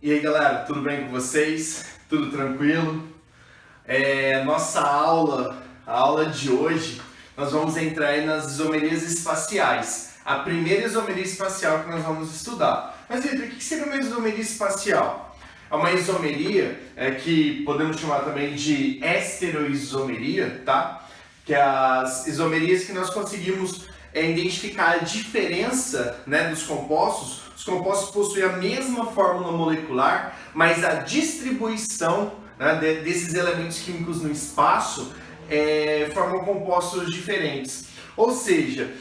E aí galera, tudo bem com vocês? Tudo tranquilo? Nossa a aula de hoje, nós vamos entrar aí nas isomerias espaciais. A primeira isomeria espacial que nós vamos estudar. Mas Vitor, o que seria uma isomeria espacial? É uma isomeria que podemos chamar também de estereoisomeria, tá? Que é as isomerias que nós conseguimos identificar a diferença, né, dos compostos. Os compostos possuem a mesma fórmula molecular, mas a distribuição, né, desses elementos químicos no espaço formam compostos diferentes. Ou seja,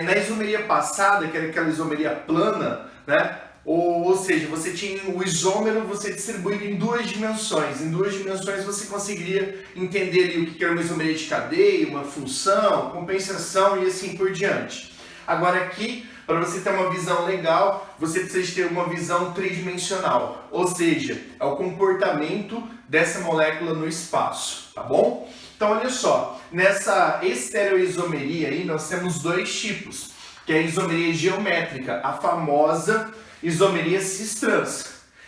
na isomeria passada, que era aquela isomeria plana, né, ou seja, você tinha o isômero distribuído em duas dimensões. Em duas dimensões você conseguiria entender ali o que era uma isomeria de cadeia, uma função, compensação e assim por diante. Agora aqui, para você ter uma visão legal, você precisa ter uma visão tridimensional. Ou seja, é o comportamento dessa molécula no espaço, tá bom? Então olha só, nessa estereoisomeria aí nós temos dois tipos, que é a isomeria geométrica, a famosa isomeria cis-trans.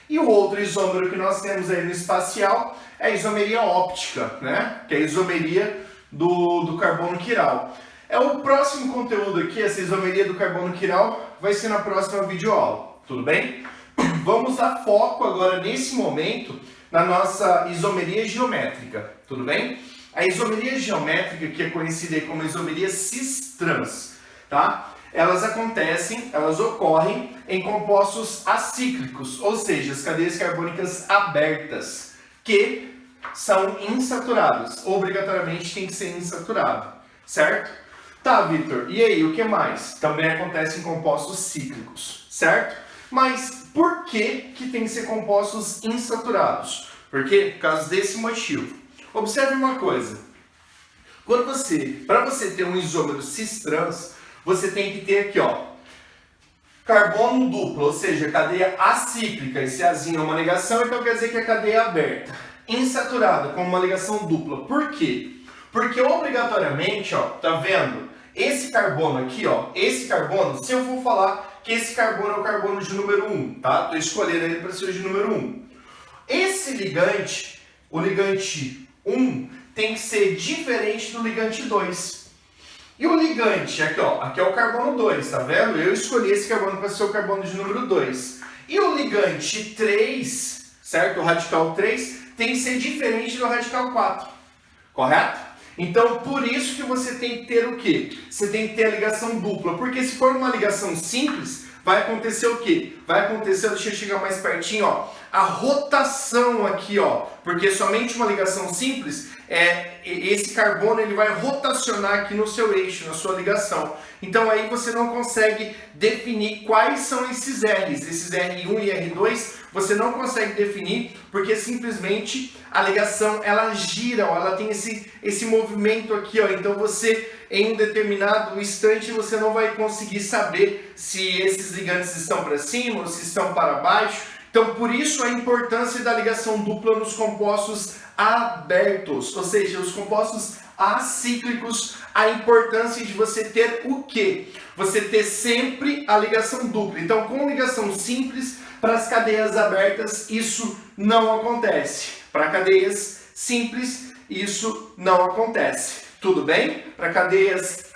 E o outro isômero que nós temos aí no espacial é a isomeria óptica, né? Que é a isomeria do carbono quiral. O próximo conteúdo aqui, essa isomeria do carbono quiral, vai ser na próxima videoaula, tudo bem? Vamos dar foco agora, nesse momento, na nossa isomeria geométrica, tudo bem? A isomeria geométrica, que é conhecida como isomeria cis-trans, tá? Elas ocorrem em compostos acíclicos, ou seja, as cadeias carbônicas abertas, que são insaturadas. Obrigatoriamente tem que ser insaturado, certo? Tá, Vitor, e aí, o que mais? Também acontece em compostos cíclicos, certo? Mas por que tem que ser compostos insaturados? Por causa desse motivo. Observe uma coisa. Para você ter um isômero cis-trans, você tem que ter aqui, ó, carbono duplo, ou seja, cadeia acíclica. Esse Azinho é uma ligação, então quer dizer que a cadeia é aberta. Insaturada, com uma ligação dupla. Por quê? Porque obrigatoriamente, ó, tá vendo? Esse carbono aqui, ó, esse carbono, se eu for falar que esse carbono é o carbono de número 1, tá? Tô escolhendo ele para ser o de número 1. Esse ligante, o ligante 1, tem que ser diferente do ligante 2. E o ligante, aqui ó, aqui é o carbono 2, tá vendo? Eu escolhi esse carbono para ser o carbono de número 2. E o ligante 3, certo? O radical 3, tem que ser diferente do radical 4, correto? Então, por isso que você tem que ter o quê? Você tem que ter a ligação dupla, porque se for uma ligação simples, vai acontecer o quê? Vai acontecer, deixa eu chegar mais pertinho, ó, a rotação aqui, ó, porque somente uma ligação simples, esse carbono ele vai rotacionar aqui no seu eixo, na sua ligação. Então aí você não consegue definir quais são esses R's, esses R1 e R2, você não consegue definir porque simplesmente a ligação ela gira, ó, ela tem esse movimento aqui, ó. Então você em um determinado instante você não vai conseguir saber se esses ligantes estão para cima ou se estão para baixo. Então, por isso a importância da ligação dupla nos compostos abertos, ou seja, os compostos acíclicos, a importância de você ter o quê? Você ter sempre a ligação dupla. Então, com ligação simples, para as cadeias abertas, isso não acontece. Para cadeias simples, isso não acontece. Tudo bem? Para cadeias,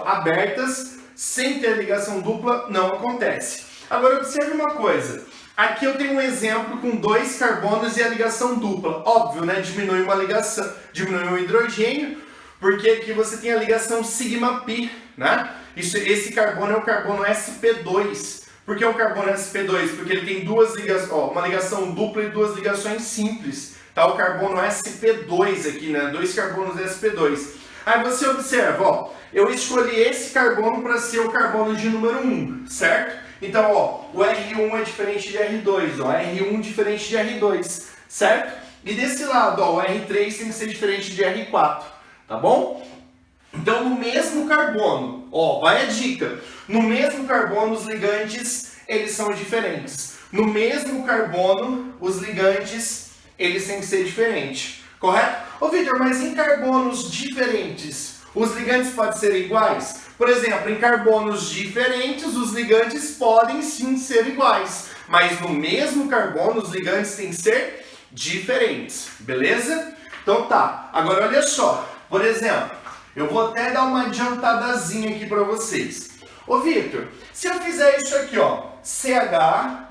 abertas, sem ter ligação dupla, não acontece. Agora, observe uma coisa. Aqui eu tenho um exemplo com dois carbonos e a ligação dupla. Óbvio, né? Diminui uma ligação, diminui um hidrogênio, porque aqui você tem a ligação sigma-pi, né? Esse carbono é o carbono sp2. Por que é um carbono sp2? Porque ele tem duas ligações, ó, uma ligação dupla e duas ligações simples. Tá? O carbono sp2 aqui, né? Dois carbonos sp2. Aí você observa, ó, eu escolhi esse carbono para ser o carbono de número 1, certo? Então, ó, o R1 é diferente de R2, ó, R1 diferente de R2, certo? E desse lado, ó, o R3 tem que ser diferente de R4, tá bom? Então, no mesmo carbono, ó, vai a dica, no mesmo carbono os ligantes, eles são diferentes. No mesmo carbono, os ligantes, eles têm que ser diferentes, correto? Ô, Vitor, mas em carbonos diferentes, os ligantes podem ser iguais? Por exemplo, em carbonos diferentes, os ligantes podem sim ser iguais. mas no mesmo carbono os ligantes têm que ser diferentes, beleza? Então tá, agora olha só, por exemplo, eu vou até dar uma adiantadazinha aqui para vocês. Ô Victor, se eu fizer isso aqui, ó, CH,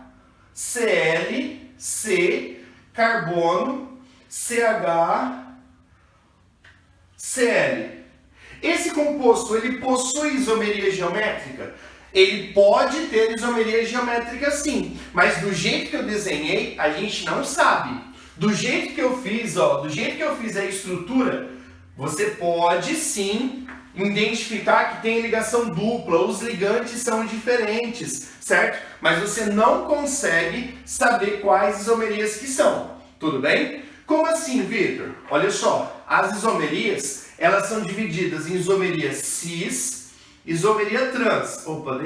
Cl, C, carbono, CH, Cl. Esse composto, ele possui isomeria geométrica? Ele pode ter isomeria geométrica sim, mas do jeito que eu desenhei, a gente não sabe. Do jeito que eu fiz, ó, do jeito que eu fiz a estrutura, você pode sim identificar que tem ligação dupla, os ligantes são diferentes, certo? Mas você não consegue saber quais isomerias que são, tudo bem? Como assim, Victor? Olha só, as isomerias, elas são divididas em isomeria cis, isomeria trans. Opa,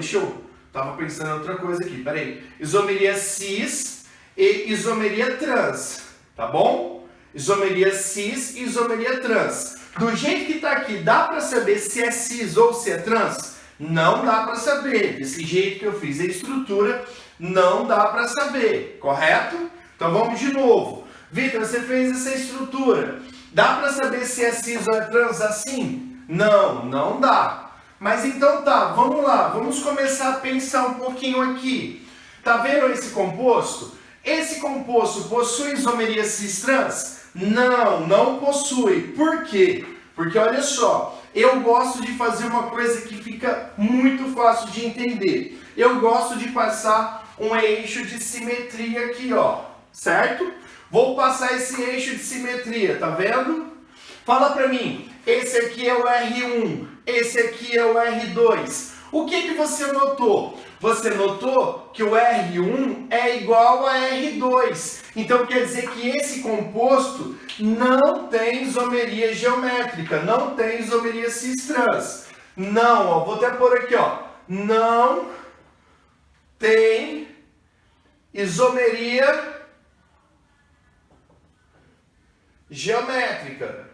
tava pensando em outra coisa aqui, peraí. Isomeria cis e isomeria trans, tá bom? Isomeria cis e isomeria trans. Do jeito que está aqui, dá para saber se é cis ou se é trans? Não dá para saber. Desse jeito que eu fiz a estrutura, não dá para saber, correto? Então vamos de novo. Victor, você fez essa estrutura. Dá para saber se é cis ou é trans assim? Não, não dá. Mas então tá, vamos lá. Vamos começar a pensar um pouquinho aqui. Tá vendo esse composto? Esse composto possui isomeria cis-trans? Não, não possui. Por quê? Porque olha só, eu gosto de fazer uma coisa que fica muito fácil de entender. Eu gosto de passar um eixo de simetria aqui, ó, certo? Vou passar esse eixo de simetria, tá vendo? Fala pra mim, esse aqui é o R1, esse aqui é o R2. O que você notou? Você notou que o R1 é igual a R2. Então quer dizer que esse composto não tem isomeria geométrica, não tem isomeria cis-trans. Não, ó, vou até pôr aqui, ó. Não tem isomeria geométrica.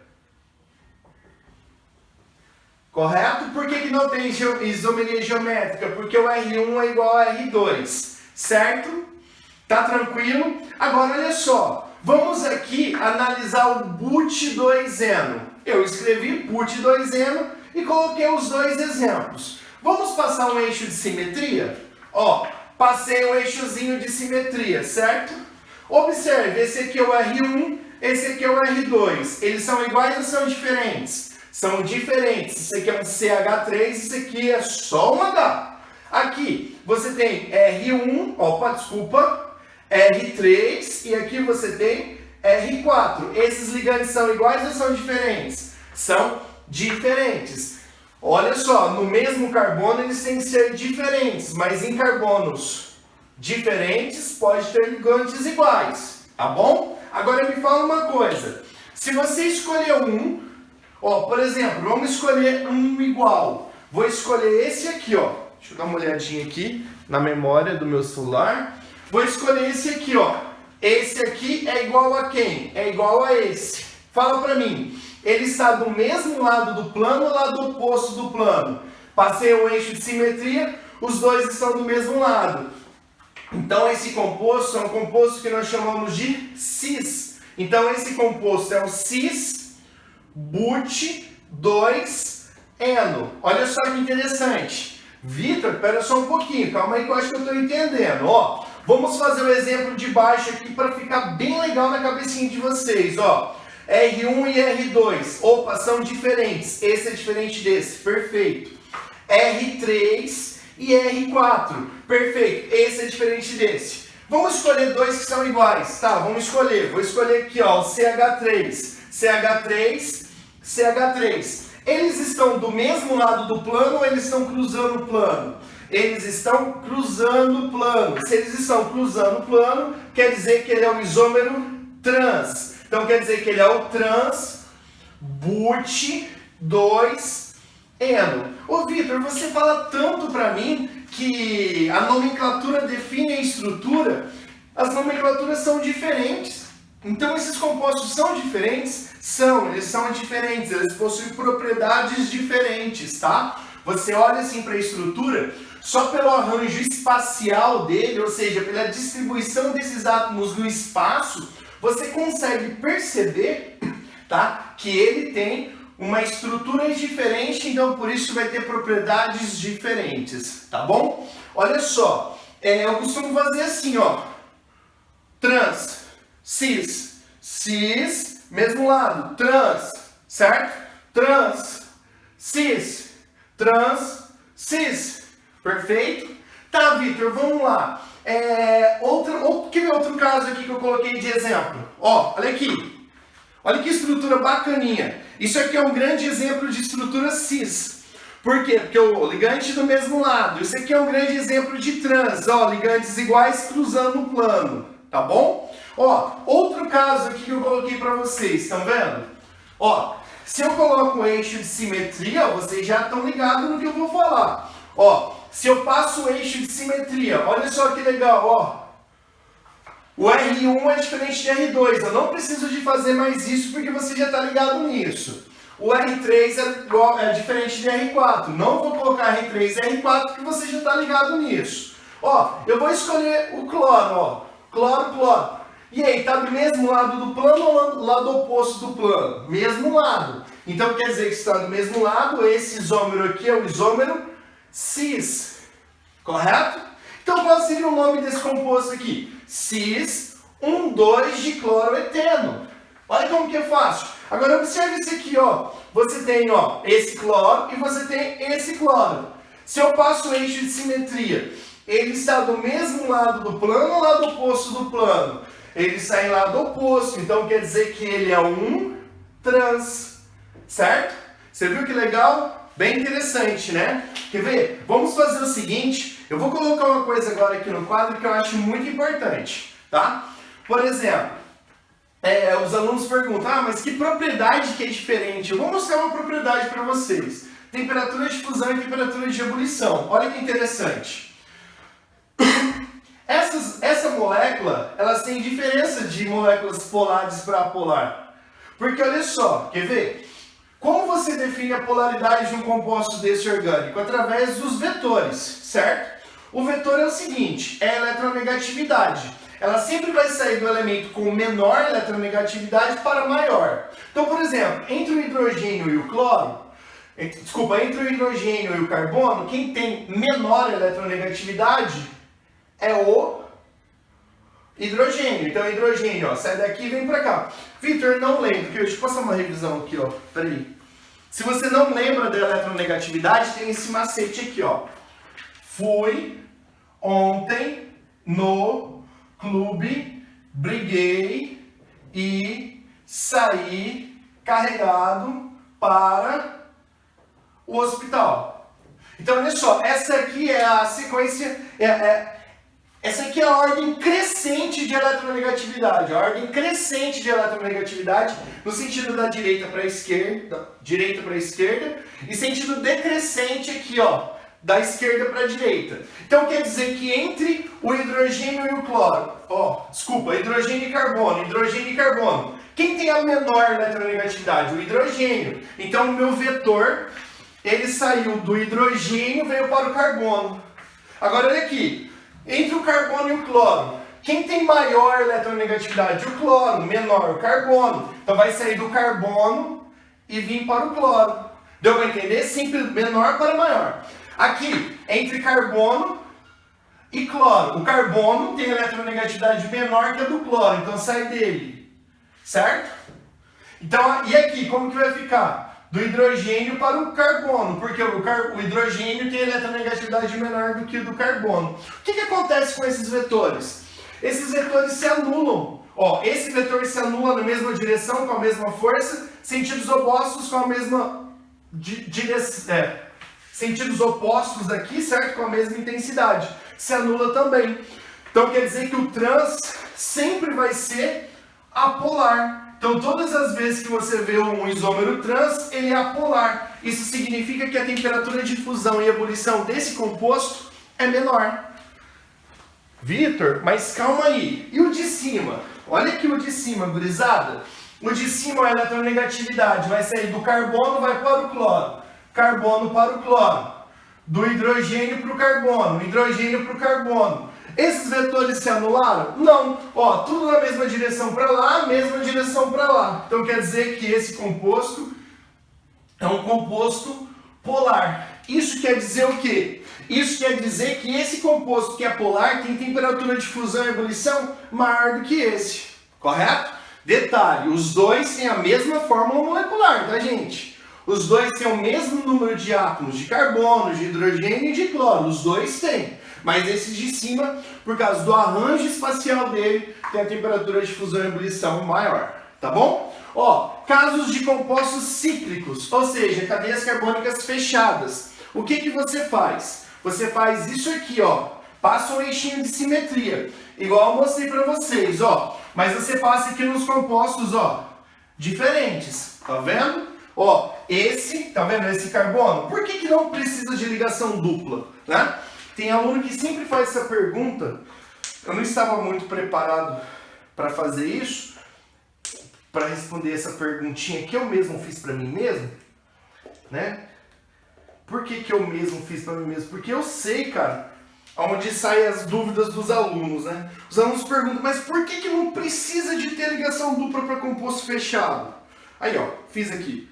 Correto? Por que não tem isomeria geométrica? Porque o R1 é igual a R2, certo? Tá tranquilo? Agora olha só, vamos aqui analisar o but2eno. Eu escrevi but2eno e coloquei os dois exemplos. Vamos passar um eixo de simetria? Ó, passei um eixozinho de simetria, certo? Observe, esse aqui é o R1, esse aqui é o R2. Eles são iguais ou são diferentes? São diferentes. Isso aqui é um CH3, isso aqui é só um H. Aqui você tem R1, R3 e aqui você tem R4. Esses ligantes são iguais ou são diferentes? São diferentes. Olha só, no mesmo carbono eles têm que ser diferentes, mas em carbonos diferentes pode ter ligantes iguais, tá bom? Agora me fala uma coisa. Se você escolher um, ó, por exemplo, vamos escolher um igual. Vou escolher esse aqui, ó. Deixa eu dar uma olhadinha aqui na memória do meu celular. Vou escolher esse aqui, ó. Esse aqui é igual a quem? É igual a esse. Fala pra mim. Ele está do mesmo lado do plano ou lado oposto do plano? Passei o eixo de simetria, os dois estão do mesmo lado. Então esse composto é um composto que nós chamamos de cis. Então esse composto é o cis but2eno. Olha só que interessante. Victor, espera só um pouquinho, calma aí que eu acho que eu estou entendendo. Ó, vamos fazer o exemplo de baixo aqui para ficar bem legal na cabecinha de vocês. Ó, R1 e R2, opa, são diferentes. Esse é diferente desse, perfeito. R3 e R4, perfeito. Esse é diferente desse. Vamos escolher dois que são iguais, tá? Vamos escolher. Vou escolher aqui, ó, o CH3, CH3, CH3. Eles estão do mesmo lado do plano ou eles estão cruzando o plano? Eles estão cruzando o plano. Se eles estão cruzando o plano, quer dizer que ele é um isômero trans. Então quer dizer que ele é o trans but2eno. Ô Victor, você fala tanto para mim que a nomenclatura define a estrutura. As nomenclaturas são diferentes. Então esses compostos são diferentes? Eles são diferentes, eles possuem propriedades diferentes, tá? Você olha assim para a estrutura, só pelo arranjo espacial dele, ou seja, pela distribuição desses átomos no espaço, você consegue perceber, tá, que ele tem uma estrutura diferente, então por isso vai ter propriedades diferentes, tá bom? Olha só, eu costumo fazer assim, ó, trans, cis, cis, mesmo lado, trans, certo? Trans, cis, trans, cis, perfeito? Tá, Vitor, vamos lá. Outro caso aqui que eu coloquei de exemplo, ó, olha aqui, olha que estrutura bacaninha. Isso aqui é um grande exemplo de estrutura cis. Por quê? Porque o ligante do mesmo lado. Isso aqui é um grande exemplo de trans, ó, ligantes iguais cruzando o plano, tá bom? Ó, outro caso aqui que eu coloquei para vocês, estão vendo? Ó, se eu coloco um eixo de simetria, vocês já estão ligados no que eu vou falar. Ó, se eu passo o eixo de simetria, olha só que legal, ó. O R1 é diferente de R2, eu não preciso de fazer mais isso porque você já está ligado nisso. O R3 é diferente de R4, não vou colocar R3 e R4 porque você já está ligado nisso. Ó, eu vou escolher o cloro, ó, cloro, cloro. E aí, está do mesmo lado do plano ou do lado oposto do plano? Mesmo lado. Então quer dizer que está do mesmo lado, esse isômero aqui é o isômero cis, correto? Então qual seria o nome desse composto aqui? Cis 1,2-dicloroeteno. Olha como que é fácil. Agora observe isso aqui, ó. Você tem, ó, esse cloro e você tem esse cloro. Se eu passo o eixo de simetria, ele está do mesmo lado do plano ou lado oposto do plano? Ele está em lado oposto, então quer dizer que ele é um trans, certo? Você viu que legal? Bem interessante, né? Quer ver? Vamos fazer o seguinte, eu vou colocar uma coisa agora aqui no quadro que eu acho muito importante, tá? Por exemplo, os alunos perguntam, mas que propriedade que é diferente? Eu vou mostrar uma propriedade para vocês. Temperatura de fusão e temperatura de ebulição. Olha que interessante. Essa molécula, elas têm diferença de moléculas polares para apolar. Porque olha só, quer ver? Como você define a polaridade de um composto desse orgânico? Através dos vetores, certo? O vetor é o seguinte, é a eletronegatividade. Ela sempre vai sair do elemento com menor eletronegatividade para maior. Então, por exemplo, entre o hidrogênio e o cloro, entre o hidrogênio e o carbono, quem tem menor eletronegatividade é o hidrogênio. Então, o hidrogênio, ó, sai daqui e vem para cá. Vitor, não lembro, que eu te passar uma revisão aqui, ó. Peraí. Se você não lembra da eletronegatividade, tem esse macete aqui, ó. Fui ontem no clube, briguei e saí carregado para o hospital. Então, olha só, essa aqui é a sequência, essa aqui é a ordem crescente de eletronegatividade, a ordem crescente de eletronegatividade no sentido da direita para a esquerda, e sentido decrescente aqui, ó, da esquerda para a direita. Então quer dizer que entre o hidrogênio e o cloro, hidrogênio e carbono, quem tem a menor eletronegatividade? O hidrogênio. Então o meu vetor, ele saiu do hidrogênio e veio para o carbono. Agora olha aqui, entre o carbono e o cloro, quem tem maior eletronegatividade? O cloro, menor o carbono. Então vai sair do carbono e vir para o cloro. Deu para entender? Simples, menor para maior. Aqui, entre carbono e cloro. O carbono tem eletronegatividade menor que a do cloro, então sai dele. Certo? Então, e aqui, como que vai ficar? Do hidrogênio para o carbono, porque o hidrogênio tem eletronegatividade menor do que o do carbono. O que acontece com esses vetores? Esses vetores se anulam. Ó, esse vetor se anula na mesma direção, com a mesma força, sentidos opostos com a mesma direção. Sentidos opostos aqui, certo? Com a mesma intensidade. Se anula também. Então quer dizer que o trans sempre vai ser apolar. Então todas as vezes que você vê um isômero trans, ele é apolar. Isso significa que a temperatura de fusão e ebulição desse composto é menor. Vitor, mas calma aí. E o de cima? Olha aqui o de cima, gurizada. O de cima, a eletronegatividade vai sair do carbono, vai para o cloro. Carbono para o cloro. do hidrogênio para o carbono, hidrogênio para o carbono. Esses vetores se anularam? Não. Ó, tudo na mesma direção para lá, mesma direção para lá. Então quer dizer que esse composto é um composto polar. Isso quer dizer o quê? Isso quer dizer que esse composto que é polar tem temperatura de fusão e ebulição maior do que esse. Correto? Detalhe, os dois têm a mesma fórmula molecular, tá, gente? Os dois têm o mesmo número de átomos de carbono, de hidrogênio e de cloro. Os dois têm. Mas esse de cima, por causa do arranjo espacial dele, tem a temperatura de fusão e ebulição maior. Tá bom? Ó, casos de compostos cíclicos, ou seja, cadeias carbônicas fechadas. O que que você faz? Você faz isso aqui, ó. Passa um eixinho de simetria. Igual eu mostrei pra vocês, ó. Mas você passa aqui nos compostos, ó, diferentes. Tá vendo? Ó, esse, tá vendo esse carbono? Por que que não precisa de ligação dupla, né? Tem aluno que sempre faz essa pergunta. Eu não estava muito preparado para fazer isso, para responder essa perguntinha que eu mesmo fiz para mim mesmo, né? Por que que eu mesmo fiz para mim mesmo? Porque eu sei, cara, onde saem as dúvidas dos alunos, né? Os alunos perguntam, mas por que que não precisa de ter ligação dupla para composto fechado? Aí, ó, fiz aqui.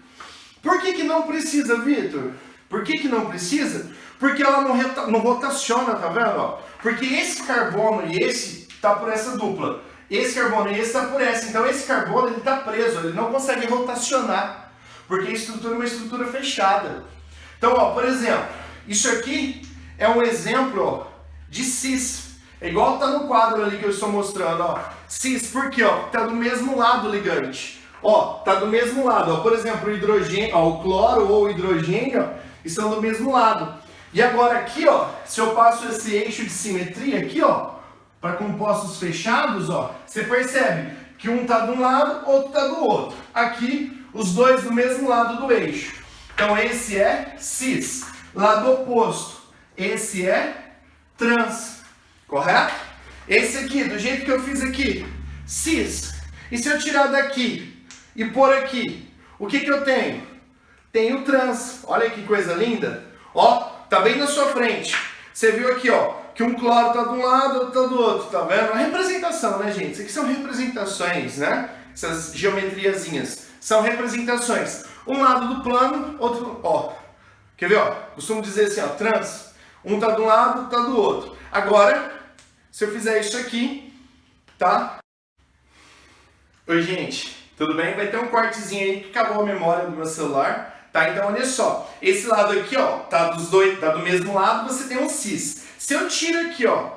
Por que que não precisa, Vitor? Por que que não precisa? Porque ela não rotaciona, tá vendo? Ó? Porque esse carbono e esse tá por essa dupla. Esse carbono e esse tá por essa. Então esse carbono ele tá preso, ele não consegue rotacionar. Porque a estrutura é uma estrutura fechada. Então, ó, por exemplo, isso aqui é um exemplo, ó, de cis. É igual tá no quadro ali que eu estou mostrando, ó. Cis, por quê? Ó, tá do mesmo lado o ligante. Ó, tá do mesmo lado. Ó. Por exemplo, o hidrogênio, ó, o cloro ou o hidrogênio, ó, estão do mesmo lado. E agora aqui, ó, se eu passo esse eixo de simetria aqui, ó, para compostos fechados, ó, você percebe que um tá de um lado, outro tá do outro. Aqui, os dois do mesmo lado do eixo. Então esse é cis. Lado oposto, esse é trans. Correto? Esse aqui, do jeito que eu fiz aqui, cis. E se eu tirar daqui e pôr aqui, o que que eu tenho? Tenho trans. Olha que coisa linda. Ó, tá bem na sua frente. Você viu aqui, ó, que um cloro tá de um lado, outro tá do outro, tá vendo? Uma representação, né, gente? Isso aqui são representações, né? Essas geometriazinhas são representações. Um lado do plano, outro, ó. Quer ver, ó? Costumo dizer assim, ó, trans. Um tá de um lado, outro tá do outro. Agora, se eu fizer isso aqui, tá? Oi, gente. Tudo bem? Vai ter um cortezinho aí que acabou a memória do meu celular. Tá, então olha só, esse lado aqui, ó, tá dos dois, tá do mesmo lado, você tem um cis. Se eu tiro aqui, ó,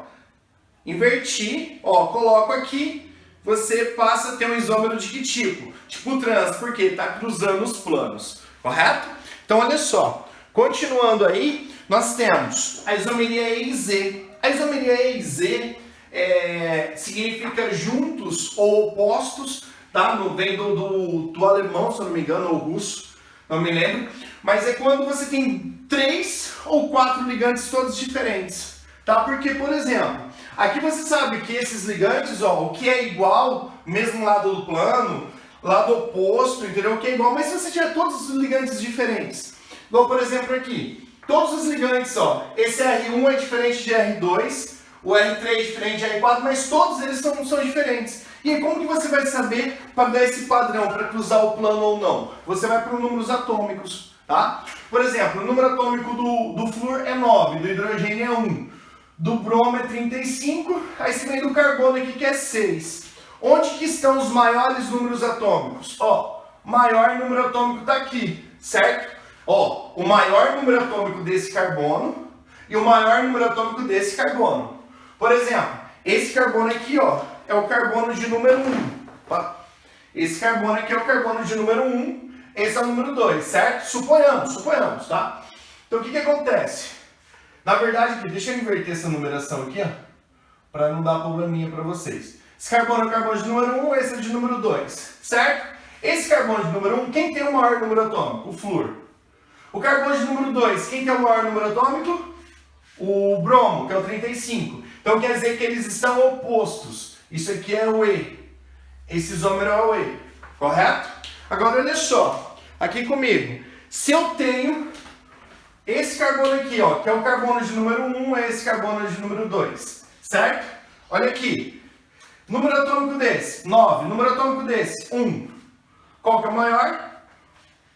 inverti, ó, coloco aqui, você passa a ter um isômero de que tipo? Tipo trans, porque tá cruzando os planos, correto? Então olha só, continuando aí, nós temos a isomeria E e Z. A isomeria E e Z significa juntos ou opostos, tá? Vem do alemão, se eu não me engano, ou russo. Não me lembro, mas é quando você tem 3 ou 4 ligantes todos diferentes, tá? Porque, por exemplo, aqui você sabe que esses ligantes, ó, o que é igual, mesmo lado do plano, lado oposto, entendeu? O que é igual, mas se você tiver todos os ligantes diferentes, igual, por exemplo, aqui, todos os ligantes, ó, esse R1 é diferente de R2, o R3 é diferente de R4, mas todos eles são diferentes. E aí, como que você vai saber para dar esse padrão, para cruzar o plano ou não? Você vai para os números atômicos, tá? Por exemplo, o número atômico do flúor é 9, do hidrogênio é 1, do bromo é 35, aí você vem do carbono aqui que é 6. Onde que estão os maiores números atômicos? Ó, o maior número atômico está aqui, certo? Ó, o maior número atômico desse carbono e o maior número atômico desse carbono. Por exemplo, esse carbono aqui, ó, é o carbono de número 1. Tá? Esse carbono aqui é o carbono de número 1, esse é o número 2, certo? Suponhamos, tá? Então o que que acontece? Na verdade, aqui, deixa eu inverter essa numeração aqui, ó, para não dar probleminha para vocês. Esse carbono é o carbono de número 1, esse é de número 2, certo? Esse carbono de número 1, quem tem o maior número atômico? O flúor. O carbono de número 2, quem tem o maior número atômico? O bromo, que é o 35. Então quer dizer que eles estão opostos. Isso aqui é o E. Esse isômero é o E. Correto? Agora olha só. Aqui comigo. Se eu tenho esse carbono aqui, ó, que é o carbono de número 1, é esse carbono de número 2, certo? Olha aqui, número atômico desse, 9, número atômico desse, 1. Qual que é o maior?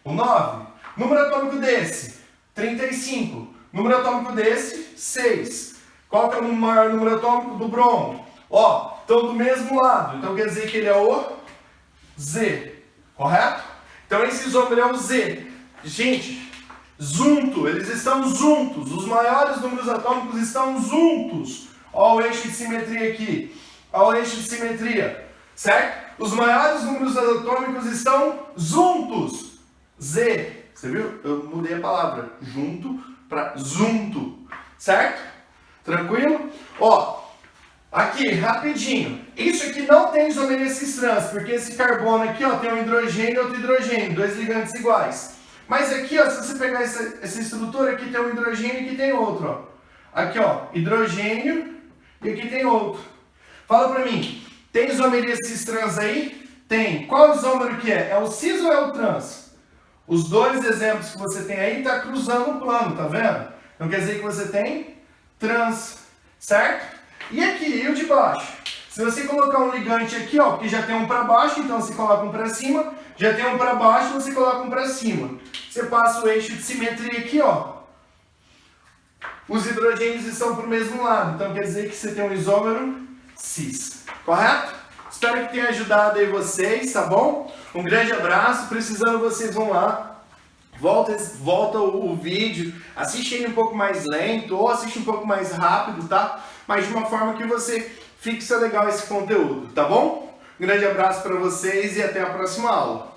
O 9. Número atômico desse, 35. Número atômico desse, 6. Qual que é o maior número atômico do bromo? Ó, estão do mesmo lado, então quer dizer que ele é o Z, correto? Então esse isômero é o Z. Gente, junto, eles estão juntos, os maiores números atômicos estão juntos. Ó o eixo de simetria aqui, ó o eixo de simetria, certo? Os maiores números atômicos estão juntos. Z, você viu? Eu mudei a palavra, junto para junto, certo? Tranquilo? Ó, aqui, rapidinho. Isso aqui não tem isomeria cis-trans, porque esse carbono aqui, ó, tem um hidrogênio e outro hidrogênio, dois ligantes iguais. Mas aqui, ó, se você pegar essa estrutura, aqui tem um hidrogênio e aqui tem outro, ó. Aqui, ó, hidrogênio e aqui tem outro. Fala pra mim, tem isomeria cis-trans aí? Tem. Qual isômero que é? É o cis ou é o trans? Os dois exemplos que você tem aí tá cruzando o plano, tá vendo? Então quer dizer que você tem trans, certo? E aqui, e o de baixo? Se você colocar um ligante aqui, ó, porque já tem um para baixo, então você coloca um para cima, já tem um para baixo, você coloca um para cima. Você passa o eixo de simetria aqui, ó. Os hidrogênios estão para o mesmo lado, então quer dizer que você tem um isômero cis, correto? Espero que tenha ajudado aí vocês, tá bom? Um grande abraço, precisando vocês vão lá, volta o vídeo, assiste ele um pouco mais lento ou assiste um pouco mais rápido, tá? Mas de uma forma que você fixe legal esse conteúdo, tá bom? Um grande abraço para vocês e até a próxima aula.